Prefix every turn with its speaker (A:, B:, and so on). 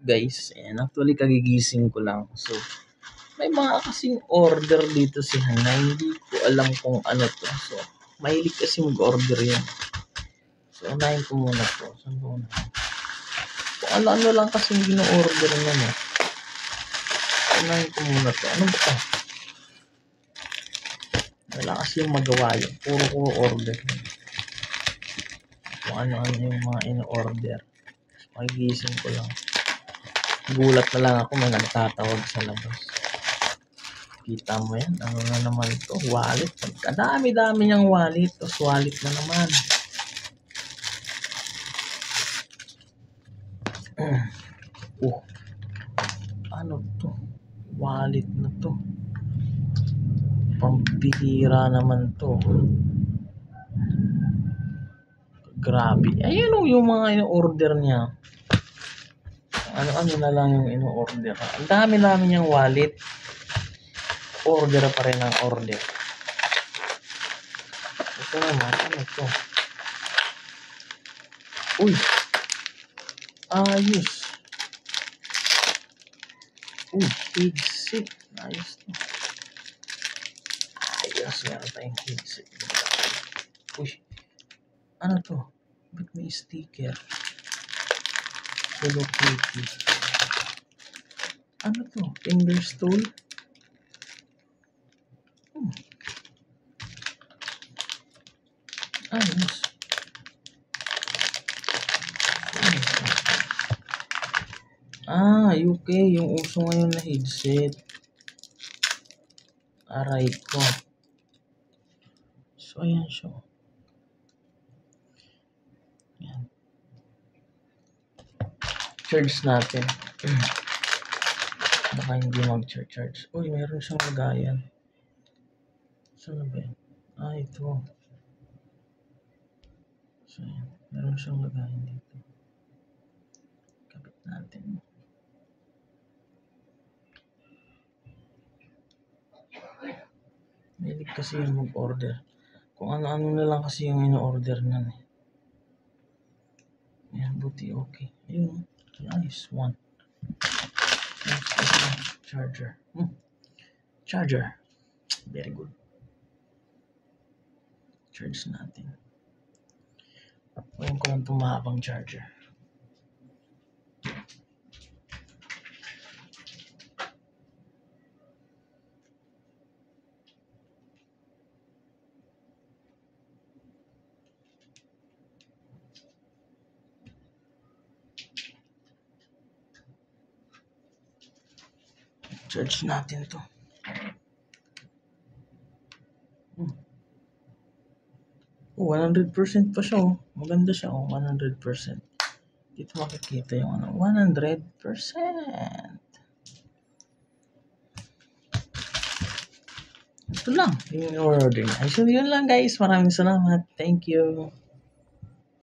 A: guys. And actually kagigising ko lang. So may mga kasing order dito si Hana. Hindi ko alam kung ano to. So mahilig kasi mag-order yan. So unahin ko muna to. Saan ko na? Kung ano-ano lang kasi gino-order naman. Unahin ko muna to. Ano ba to? Wala kasi yung magawa yun. Puro order. Kung ano-ano yung mga in-order. So, magising ko lang. Gulat na lang ako, may nagtatawag sa labas. Kita mo yan? Ano na naman to? Wallet. Kadami-dami niyang wallet. Tapos wallet na naman. Ano to? Wallet na to. Pampihira naman to. Grabe. Ayun yung mga in-order niya. Ano-ano na lang yung in-order. Ang dami-dami niyang wallet. Order pa rin ang order. Ito naman. Ano to? Uy. Ayos. Uy. Headset. Ayos to. Ayos. Meron tayong headset. Uy. Ano to? Ba't may sticker? Hello Kitty. Ano to? Finger stole? Ayos. UK. Yung uso ngayon na headset. Aray ko. So, ayan siya. Ayan. Charge natin. Baka hindi mag-charge. Uy, meron siyang lagayan. Saan na ba yan? Ito. So, ayan. Meron siyang lagayan dito. Kapit natin. Mahilig kasi yung mag-order. Kung ano-ano na lang kasi yung ino-order niyan eh. Ayan, buti okay. Ayun. Nice one. Charger. Charger. Very good. Charge natin. Ngayon ko lang itong mahabang charger. Charge natin to. 100% pa siya oh. Maganda siya oh, 100%. Dito makikita yung 100%. Ito lang yung order. So yun lang guys. Maraming salamat. Thank you.